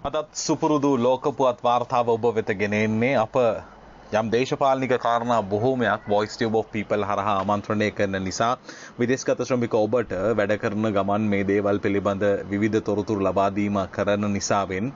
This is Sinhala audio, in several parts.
අදත් සුපුරුදු ලෝකපුවත් වාර්තාව ඔබ වෙත ගෙන එන්නේ අප යම් දේශපාලනික කාරණා බොහෝමයක් Voice Tube of People හරහා ආමන්ත්‍රණය කරන නිසා විදේශගත ශ්‍රමික ඔබට වැඩ කරන ගමන් මේ දේවල් පිළිබඳ විවිධ තොරතුරු ලබා දීම කරන නිසාවෙන්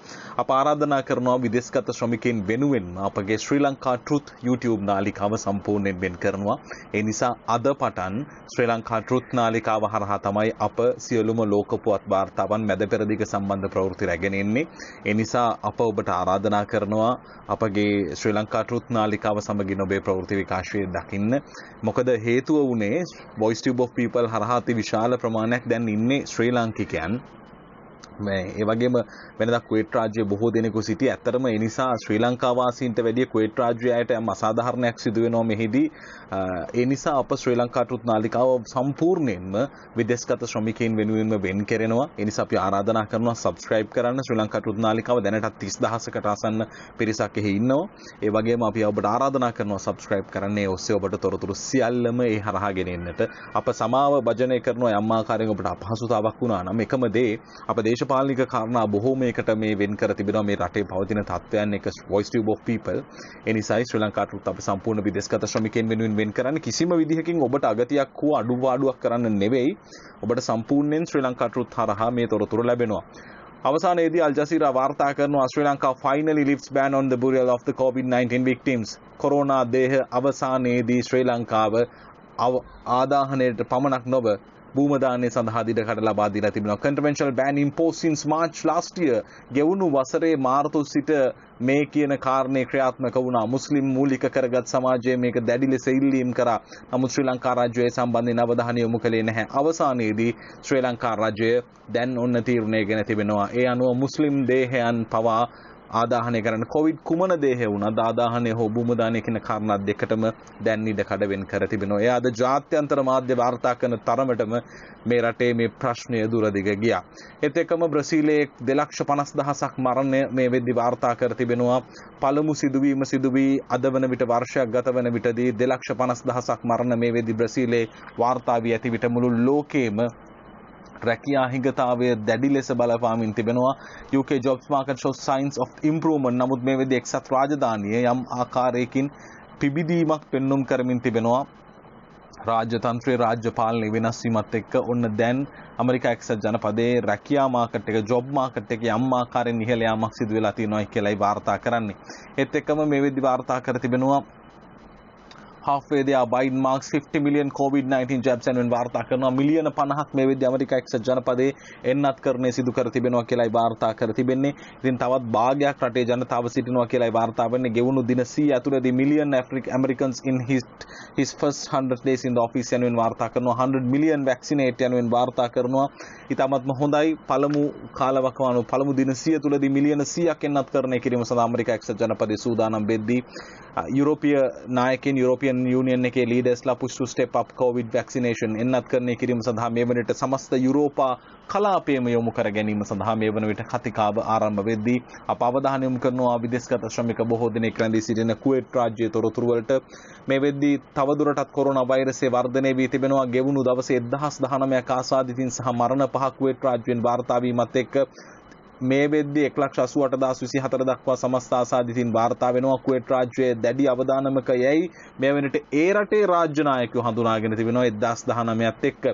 අප ආරාධනා කරනවා විදේශගත ශ්‍රමිකයන් වෙනුවෙන් අපගේ ශ්‍රී ලංකා ට්‍රුත් YouTube නාලිකාව සම්පූර්ණයෙන් වෙන් කරනවා. ඒ නිසා අද පටන් ශ්‍රී ලංකා ට්‍රුත් නාලිකාව හරහා තමයි අප සියලුම ලෝකපුවත් වාර්තාවන් මැද පෙරදිග සම්බන්ධ ප්‍රවෘත්ති රැගෙන එන්නේ. ඒ නිසා අප ඔබට ආරාධනා කරනවා අපගේ ශ්‍රී ලංකා ට්‍රුත් නාලිකාව සමගින් ඔබේ ප්‍රවෘත්ති විකාශය දකින්න. මොකද හේතුව වුණේ Voice Tube of People හරහා අති විශාල ප්‍රමාණයක් දැන් ඉන්නේ ශ්‍රී ලාංකිකයන්. ඒ වගේම වෙනදා කුවේට් රාජ්‍යයේ බොහෝ දෙනෙකු සිටි. ඇත්තටම ඒ නිසා ශ්‍රී ලංකා වාසීන්ට වැඩිය කුවේට් රාජ්‍යයට යම් අසාධාරණයක් සිදු වෙනවා මෙහිදී. ඒ නිසා අප ශ්‍රී ලංකා ට්‍රුත් නාලිකාව සම්පූර්ණයෙන්ම විදේශගත ශ්‍රමිකයන් වෙනුවෙන්ම වෙන් කරනවා. ඒ නිසා අපි ආරාධනා කරනවා subscribe කරන්න. ශ්‍රී ලංකා ට්‍රුත් නාලිකාව දැනටත් 30000කට ආසන්න පිරිසක් එහි ඉන්නවා. ඒ වගේම අපි ඔබට ආරාධනා කරනවා subscribe කරන්න. ඒ ඔස්සේ ඔබට තොරතුරු සියල්ලම ඒ හරහා ගෙනෙන්නට. අප සමාව භජනය කරනවා යම් ආකාරයකින් ඔබට අපහසුතාවක් වුණා නම් එකම දේ අප දේශපාලනික කාරණා බොහෝමයකට මේ වෙන් කර තිබෙනවා මේ රටේ පවතින තත්ත්වයන් එක Voice Tube of People. ඒ නිසායි ශ්‍රී ලංකා ට්‍රුත් අප සම්පූර්ණ විදේශගත ශ්‍රමිකයන් වෙනුවෙන් වෙන් කරන්නේ. කිසිම විදිහකින් ඔබට අගතියක් හෝ අඩුපාඩුවක් කරන්න නෙවෙයි. ඔබට සම්පූර්ණයෙන් ශ්‍රී ලංකා ට්‍රුත් හරහා මේ තොරතුරු ලැබෙනවා. අවසානයේදී අල් ජසීරා වාර්තා කරනවා ශ්‍රී Lanka finally lifts ban on the burial of the COVID-19 victims. Corona දේහ අවසානයේදී ශ්‍රී ලංකාව ආදාහනයට පමණක් නොව භූමදානය සඳහා දිඩකට ලබා දීලා තිබෙනවා. Conventional ban imposed since March last year. ගෙවුණු වසරේ මාර්තු සිට මේ කියන කාරණේ ක්‍රියාත්මක වුණා. මුස්ලිම් මූලික කරගත් සමාජයේ මේක දැඩි ලෙස ඉල්ලීම් කරා. නමුත් ශ්‍රී ලංකා රාජ්‍යයේ සම්බන්ධයෙන් අවධානය යොමු කළේ නැහැ. අවසානයේදී ශ්‍රී ලංකා රාජ්‍යය දැන් ඔන්න තීරණය ගෙන තිබෙනවා. ඒ අනුව මුස්ලිම් දේහයන් පවා ආදාහනය කරන කොවිඩ් කුමන දේහය වුණත් ආදාහනය හෝ භූමදානය කියන කාරණා දෙකටම දැන් ඉඩකඩ වෙන් කර තිබෙනවා. ඒ අද ජාත්‍යන්තර මාධ්‍ය වාර්තා කරන තරමටම මේ රටේ මේ ප්‍රශ්නය දුරදිග ගියා. ඒත් එක්කම බ්‍රසීලයේ 2,50,000ක් මරණය මේ වෙද්දි වාර්තා කර තිබෙනවා. පළමු සිදුවීම සිදුවී අද වන විට වර්ෂයක් ගත වන විටදී 2,50,000ක් මරණ මේ වෙද්දි බ්‍රසීලයේ වාර්තා වී ඇති විට මුළු ලෝකේම රැකියා හිඟතාවය දැඩි ලෙස බලපාමින් තිබෙනවා. UK jobs market shows signs of improvement. නමුත් මේ වෙද්දී එක්සත් රාජධානියේ යම් ආකාරයකින් පිබිදීමක් පෙන්눔 කරමින් තිබෙනවා. රාජ්‍ය තන්ත්‍රයේ රාජ්‍ය පාලනය වෙනස් වීමත් එක්ක ඔන්න දැන් ඇමරිකා එක්සත් ජනපදයේ රැකියා මාකට් එක ජොබ් මාකට් එකේ යම් ආකාරයෙන් ඉහළ යාමක් සිදු වෙලා තියෙනවා කියලායි වාර්තා කරන්නේ. ඒත් එක්කම මේ වෙද්දී වාර්තා කර තිබෙනවා halfway there Biden marks 50 million COVID-19 jabs and වාර්තා කරනවා මිලියන 50ක් මේ වෙද්දී ඇමරිකා එක්සත් ජනපදයේ එන්නත් කරන්නේ සිදු කර තිබෙනවා කියලායි වාර්තා කර තිබෙන්නේ. ඉතින් තවත් භාගයක් රටේ ජනතාව සිටිනවා කියලායි වාර්තා වෙන්නේ. ගෙවුණු දින 100 ඇතුළතදී million Americans in his first 100 days in the office යනුවෙන් වාර්තා කරනවා. 100 million vaccinate යනුවෙන් වාර්තා කරනවා. ඉතාමත්ම හොඳයි. පළමු කාලවකවානුව පළමු දින 100 තුලදී මිලියන 100ක් එන්නත් කරණය කිරීම සඳහා ඇමරිකා එක්සත් ජනපදයේ සූදානම් වෙද්දී යුරෝපීය නායකයන් යුරෝපියන් යුනියන් එකේ ලීඩර්ස්ලා push to step up covid vaccination එන්නත් කරණය කිරීම සඳහා මේ වන විට සමස්ත යුරෝපා කලාපයම යොමු කර ගැනීම සඳහා මේ වන විට කතිකාව ආරම්භ වෙද්දී අප අවධානය යොමු කරනවා විදේශගත ශ්‍රමික බොහෝ දෙනෙක් රැඳී සිටින කුවේට් රාජ්‍යයේ තොරතුරු වලට. මේ වෙද්දී තවදුරටත් කොරෝනා වෛරසය වර්ධනය වී තිබෙනවා. ගෙවුණු දවසේ 1019ක් ආසාදිතින් සහ මරණ 5ක් කුවේට් රාජ්‍යයෙන් වාර්තා වීමත් එක්ක මේ වෙද්දී 1,88,024 දක්වා සමස්ත ආසාදිතින් වාර්තා වෙනවා. කුවේට් රාජ්‍යයේ දැඩි අවදානමක යැයි මේ වෙනට ඒ රටේ රාජ්‍ය නායකයෝ හඳුනාගෙන තිබෙනවා 1019ත් එක්ක.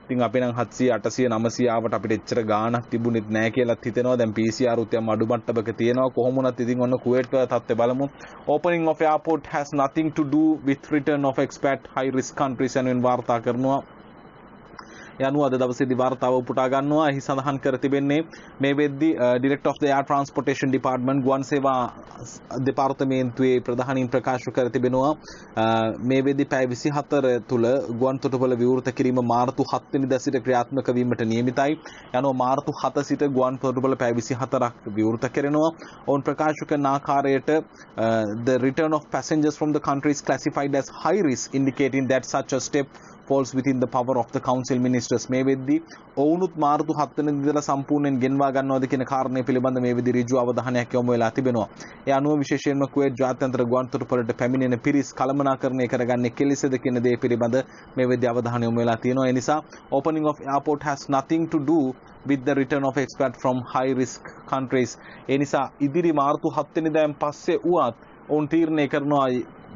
ඉතින් අපි නම් 700 800 900 ආවට අපිට එච්චර ගාණක් තිබුණෙත් නැහැ කියලාත් හිතෙනවා. දැන් PCR උත් යම් අඩු මට්ටමක තියෙනවා. කොහොම වුණත් ඉතින් ඔන්න කුවේට් වල තත්ත්වය බලමු. Opening of airport has nothing to do with return of expat high risk countries යනුවෙන් වාර්තා කරනවා. යනුව අද දවසේදී වාර්තාව උපුටා ගන්නවා. එහි සඳහන් කර තිබෙන්නේ මේ වෙද්දී Director of the Air Transportation Department ගුවන් සේවා දෙපාර්තමේන්තුවේ ප්‍රධානීන් ප්‍රකාශ කර තිබෙනවා මේ වෙද්දී පැය 24 තුල ගුවන් තොටුපළ විවෘත කිරීම මාර්තු 7 වෙනිදා සිට ක්‍රියාත්මක වීමට නියමිතයි. යනුව මාර්තු 7 සිට ගුවන් තොටුපළ පැය 24ක් විවෘත කරනවා. ඔවුන් ප්‍රකාශ කරන ආකාරයට the return of passengers from the country is classified as high risk, indicating that such a step falls within the power of the council ministers. මේ වෙද්දී ඔවුනුත් මාර්තු 7 වෙනිදා ඉඳලා සම්පූර්ණයෙන් ගෙන්වා ගන්නවද කියන කාරණය පිළිබඳ මේ වෙද්දී ඍජු අවධානයක් යොමු වෙලා තිබෙනවා. ඒ අනුව විශේෂයෙන්ම කුවේට් ජාත්‍යන්තර ගුවන්තොටුපළට පැමිණෙන පිරිස් කළමනාකරණය කරගන්නේ කෙලෙසද කියන දේ පිළිබඳ මේ වෙද්දී අවධානය යොමු වෙලා තියෙනවා. ඒ නිසා opening of airport has nothing to do with the return of expat from high risk countries. ඒ නිසා ඉදිරි මාර්තු 7 වෙනිදාන් පස්සේ උවත් ඔවුන් තීරණය කරනවා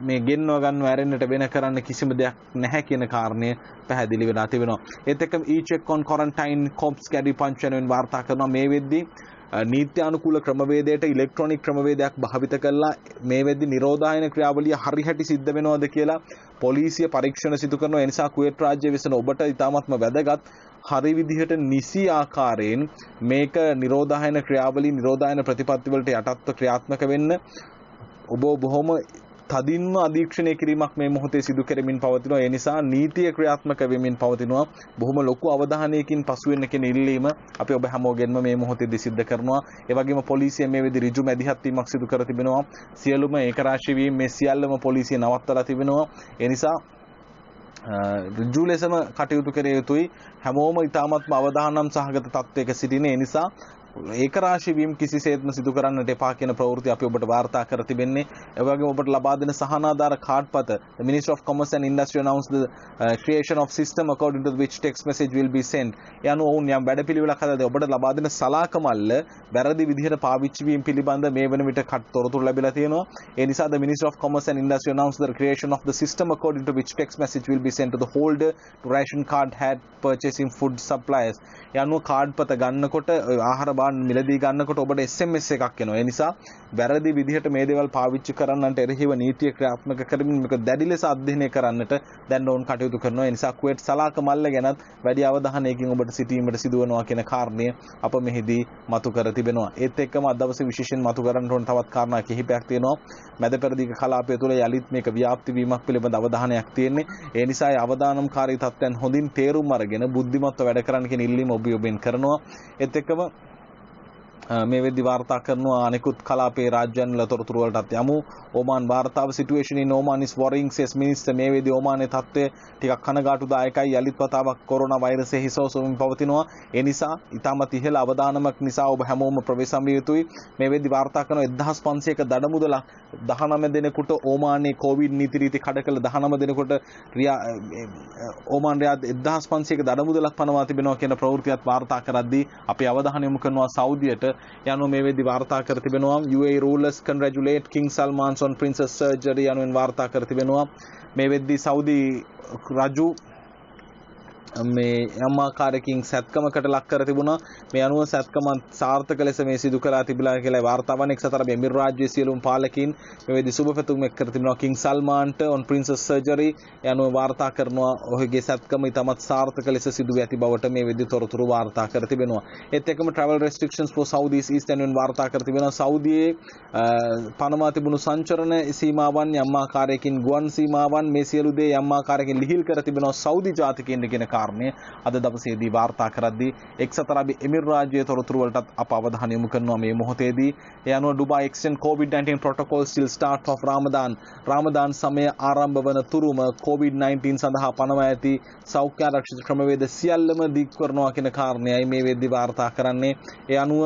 මේ ගෙන්ව ගන්නව ඇරෙන්නට වෙන කරන්න කිසිම දෙයක් නැහැ කියන කාරණය පැහැදිලි වෙලා තිබෙනවා. ඒත් එක්කම e-check on quarantine cops carry punch වෙන වාර්තා කරනවා. මේ වෙද්දී නීත්‍යානුකූල ක්‍රමවේදයට ඉලෙක්ට්‍රොනික ක්‍රමවේදයක් භාවිත කළා මේ වෙද්දී නිරෝධායන ක්‍රියාවලිය හරිහැටි සිද්ධ වෙනවද කියලා පොලිසිය පරීක්ෂණ සිදු කරනවා. ඒ නිසා කුවේට් රාජ්‍ය විසින් ඔබට ඉතාමත්ම වැදගත් හරි විදිහට නිසි ආකාරයෙන් මේක නිරෝධායන ක්‍රියාවලිය නිරෝධායන ප්‍රතිපත්ති වලට යටත්ව ක්‍රියාත්මක වෙන්න ඔබ බොහොම තදින්ම අධීක්ෂණය කිරීමක් මේ මොහොතේ සිදු කරමින් පවතිනවා. ඒ නිසා නීතිය ක්‍රියාත්මක වෙමින් පවතිනවා. බොහොම ලොකු අවධානයකින් පසු වෙන්න කියන ඉල්ලීම අපි ඔබ හැමෝගෙන්ම මේ මොහොතේදී සිද්ධ කරනවා. ඒ වගේම පොලිසිය මේ විදිහට ඍජු මැදිහත් වීමක් සිදු කර තිබෙනවා. සියලුම ඒකරාශී වීම මේ සියල්ලම පොලිසිය නවත්තලා තිබෙනවා. ඒ නිසා ඍජු ලෙසම කටයුතු කර යුතුයි. හැමෝම ඉතාමත්ම අවධානම් සහගත තත්ත්වයක සිටින. ඒ නිසා ඒකරාශී වීම කිසිසේත්ම සිදු කරන්නට එපා කියන ප්‍රවෘත්ති අපි ඔබට වාර්තා කර තිබෙන්නේ. ඒ වගේම ඔබට ලබා දෙන සහනාධාර කාඩ්පත the Ministry of Commerce and Industry announced the creation of system according to which text message will be sent. යනු ඔවුන් යම් වැඩපිළිවෙලක් හදලා ඔබට ලබා දෙන සලාකමල්ල වැරදි විදිහට පාවිච්චි වීම පිළිබඳ මේ වෙන විට තොරතුරු ලැබිලා තියෙනවා. ඒ නිසා the Ministry of Commerce and Industry announced the creation of the system according to which text message will be sent to the holder to ration card had purchasing food suppliers. යනු කාඩ්පත ගන්නකොට ආහාර මිලදී ගන්නකොට ඔබට SMS එකක් එනවා. ඒ නිසා වැරදි විදිහට මේ දේවල් පාවිච්චි කරන්නන්ට එරෙහිව නීතිය ක්‍රියාත්මක කරමින් මේක දැඩි ලෙස අධ්‍යයනය කරන්නට දැන් ඔවුන් කටයුතු කරනවා. ඒ නිසා කුවේට් සලාක මල්ල ගැනත් වැඩි අවධානයකින් ඔබට සිටීමට සිදුවනවා කියන කාරණය අප මෙහිදී මතු කර තිබෙනවා. ඒත් එක්කම අද දවසේ විශේෂයෙන් මතු කරන්න ඕන තවත් කාරණා කිහිපයක් තියෙනවා. මැද පෙරදිග කලාපය තුළ යලිත් මේක ව්‍යාප්ති වීමක් පිළිබඳ අවධානයක් තියෙන්නේ. ඒ නිසා අවදානම්කාරී තත්ත්වයන් හොඳින් තේරුම් අරගෙන බුද්ධිමත්ව වැඩ කරන්න කියන ඉල්ලීම ඔබෙන් කරනවා. ඒත් එක්කම මේ වෙද්දී වාර්තා කරනවා අනෙකුත් කලාපයේ රාජ්‍යයන් වල තොරතුරු වලටත් යමු. ඕමාන් වාර්තාව situation in Oman is worrying says minister. මේ වෙද්දී ඕමානයේ තත්ත්වය ටිකක් කනගාටුදායකයි. යලිත් වතාවක් කොරෝනා වෛරසය හිසෝසොමින් පවතිනවා. ඒ නිසා ඊටමත් ඉහළ අවදානමක් නිසා ඔබ හැමෝම ප්‍රවේශම් විය යුතුයි. මේ වෙද්දී වාර්තා කරනවා 1500ක දඩමුදලක් 19 දිනකට ඕමානයේ කොවිඩ් නීති රීති කඩ කළ 19 දිනකට ඕමාන් රියාද් 1500ක දඩමුදලක් පනවා තිබෙනවා කියන ප්‍රවෘත්තියත් වාර්තා කරද්දී අපි අවධානය යොමු කරනවා සෞදියට. යනු මේ වෙද්දී වාර්තා කර තිබෙනවා UAE rulers congratulate King Salman on princess surgery යනුවෙන් වාර්තා කර තිබෙනවා. මේ වෙද්දී සෞදි රජු මේ යම් ආකාරයකින් සැත්කමකට ලක් කර තිබුණා. මේ අනුව සැත්කම සාර්ථක ලෙස මේ සිදු කරලා තිබිලා කියලා වාර්තාවන් එක්සතර එමිර් රාජ්‍යයේ සියලුම පාලකීන් මේ වෙද්දී සුබ පැතුම් එක් කර තිබෙනවා King Salmanට on princess surgery යනුව වාර්තා කරනවා. ඔහුගේ සැත්කම ඉතාමත් සාර්ථක ලෙස සිදු වී ඇති බවට මේ වෙද්දී තොරතුරු වාර්තා කර තිබෙනවා. ඒත් එක්කම travel restrictions for Saudis East යනුවෙන් වාර්තා කර තිබෙනවා. සෞදියේ පනවා තිබුණු සංචරණ සීමාවන් යම් ආකාරයකින් ගුවන් සීමාවන් මේ සියලු දේ යම් ආකාරයකින් ලිහිල් කර තිබෙනවා සෞදි ජාතිකයින් කියන අද දවසේදී වාර්තා කරද්දී එක්සත් අරබ් එමිර් රාජ්‍යයේ තොරතුරු වලටත් අප අවධානය යොමු කරනවා මේ මොහොතේදී. ඒ අනුව Dubai extend COVID-19 protocol still start of Ramadan සමය ආරම්භ වන තුරුම COVID-19 සඳහා පනවා ඇති සෞඛ්‍ය ආරක්ෂිත ක්‍රමවේද සියල්ලම දික් කරනවා කියන කාරණයයි මේ වෙද්දී වාර්තා කරන්නේ. ඒ අනුව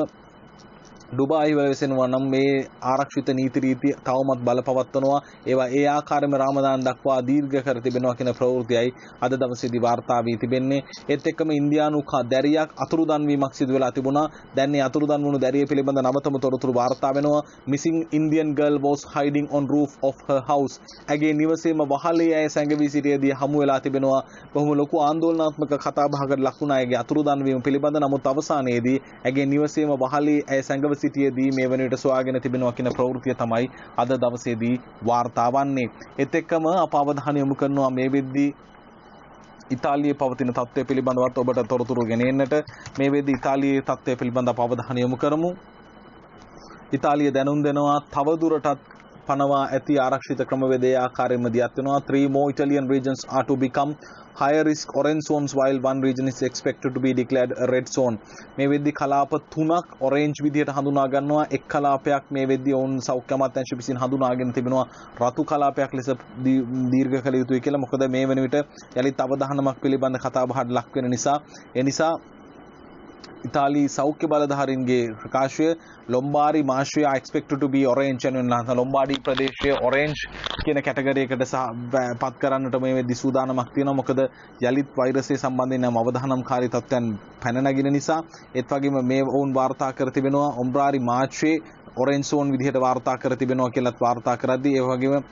ඩුබායි වල වෙසෙනවා නම් මේ ආරක්ෂිත නීති රීති තවමත් බලපවත්වනවා. ඒවා ඒ ආකාරයෙන්ම රාමදාන් දක්වා දීර්ඝ කර තිබෙනවා කියන ප්‍රවෘත්තියයි අද දවසේදී වාර්තා වී තිබෙන්නේ. ඒත් එක්කම ඉන්දියානු දැරියක් අතුරුදන් වීමක් සිදු වෙලා තිබුණා. දැන් මේ අතුරුදන් වුණු දැරිය පිළිබඳ නවතම තොරතුරු වාර්තා වෙනවා. missing Indian girl was hiding on roof of her house. ඇගේ නිවසේම වහලේ ඇය සැඟවී සිටියේදී හමු වෙලා තිබෙනවා. බොහොම ලොකු ආందోලනාත්මක කතා බහකට ලක් වුණා ඇගේ අතුරුදන් වීම පිළිබඳ. නමුත් අවසානයේදී ඇගේ නිවසේම වහලේ ඇය සැඟව සිටියේදී මේ වන විට සොයාගෙන තිබෙනවා කියන ප්‍රවෘත්තිය තමයි අද දවසේදී වාර්තා වන්නේ. ඒත් එක්කම අප අවධානය යොමු කරනවා මේ වෙද්දී ඉතාලියේ පවතින තත්ත්වය පිළිබඳව ඔබට තොරතුරු ගෙනෙන්නට. මේ වෙද්දී ඉතාලියේ තත්ත්වය පිළිබඳව අප අවධානය යොමු කරමු. ඉතාලිය දැනුම් දෙනවා තවදුරටත් පනවා ඇති ආරක්ෂිත ක්‍රමවේදයේ ආකාරයෙන්ම දියත් වෙනවා. 3 more Italian regions are to become higher risk orange zones while one region is expected to be declared a red zone. මේ වෙද්දි කලාප 3ක් orange විදියට හඳුනා ගන්නවා. එක් කලාපයක් මේ වෙද්දි ඔවුන් සෞඛ්‍ය අමාත්‍යාංශ විසින් හඳුනාගෙන තිබෙනවා රතු කලාපයක් ලෙස දීර්ඝ කළ යුතුයි කියලා. මොකද මේ වෙන විට යලිත් අවධානමක් පිළිබඳ කතා බහට ලක් වෙන නිසා ඒ නිසා ඉතාලි සෞඛ්‍ය බලධාරීන්ගේ ප්‍රකාශය ලොම්බාරි මාශ්‍රය are expected to be orange and ලොම්බාඩි ප්‍රදේශයේ orange කියන කැටගරි එකට පත් කරන්නට මේ වෙද්දි සූදානමක් තියෙනවා. මොකද යලිත් වෛරසය සම්බන්ධයෙන් නම් අවධානම්කාරී තත්ත්වයන් පැන නැගින නිසා ඒත් වගේම මේ වුන් වාර්තා කර තිබෙනවා ඔම්බ්‍රාරි මාර්ච්යේ orange zone විදිහට වාර්තා කර තිබෙනවා කියලාත් වාර්තා කරද්දී ඒ වගේම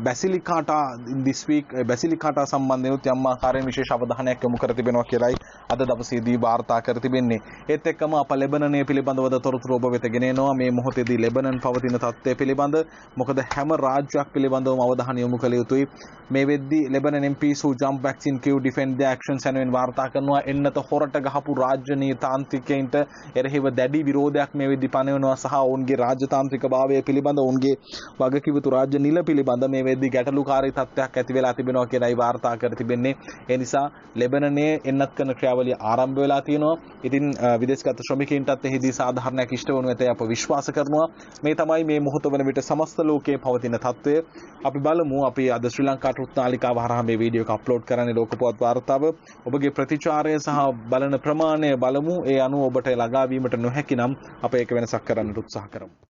බැසිලිකාටා this week බැසිලිකාටා සම්බන්ධයෙන් යම් ආකාරයෙන් විශේෂ අවධානයක් යොමු කර තිබෙනවා කියලායි අද දවසේදී වාර්තා කර තිබෙන්නේ. ඒත් එක්කම අප ලෙබනනය පිළිබඳව තොරතුරු ඔබ වෙත ගෙන එනවා. මේ මොහොතේදී ලෙබනන් පවතින තත්ත්වය පිළිබඳ මොකද හැම රාජ්‍යයක් පිළිබඳවම අවධානය යොමු කළ යුතුයි. මේ වෙද්දී Lebanon MPs who jump back in queue defend their actions යනුවෙන් වාර්තා කරනවා. එන්නත හොරට ගහපු රාජ්‍ය නීතාන්ත්‍රිකයින්ට එරෙහිව දැඩි විරෝධයක් මේ වෙද්දී පනවනවා සහ ඔවුන්ගේ රාජතාන්ත්‍රික භාවය පිළිබඳ ඔවුන්ගේ වගකිවතු රාජ්‍ය නිල පිළිබඳ මේ වෙද්දී ගැටලුකාරී තත්ත්වයක් ඇති වෙලා තිබෙනවා කියලායි වාර්තා කර තිබෙන්නේ. ඒ නිසා ලෙබනනයේ එන්නත් කරන ක්‍රියාවලිය ආරම්භ වෙලා තියෙනවා. ඉතින් විදේශගත ශ්‍රමිකයින්ටත් එහිදී සාධාරණයක් ඉෂ්ට වනු ඇතයි අප විශ්වාස කරනවා. මේ තමයි මේ මොහොත වන විට සමස්ත ලෝකයේ පවතින තත්ත්වය. අපි බලමු අපි අද ශ්‍රී ලංකා ට්‍රුත් නාලිකාව හරහා මේ වීඩියෝ එක අප්ලෝඩ් කරන්නේ ලෝක පුවත් වාර්තාව. ඔබගේ ප්‍රතිචාරය සහ බලන ප්‍රමාණය බලමු. ඒ අනුව ඔබට ළඟා වීමට නොහැකි නම් අප ඒක වෙනසක් කරන්නට උත්සාහ කරමු.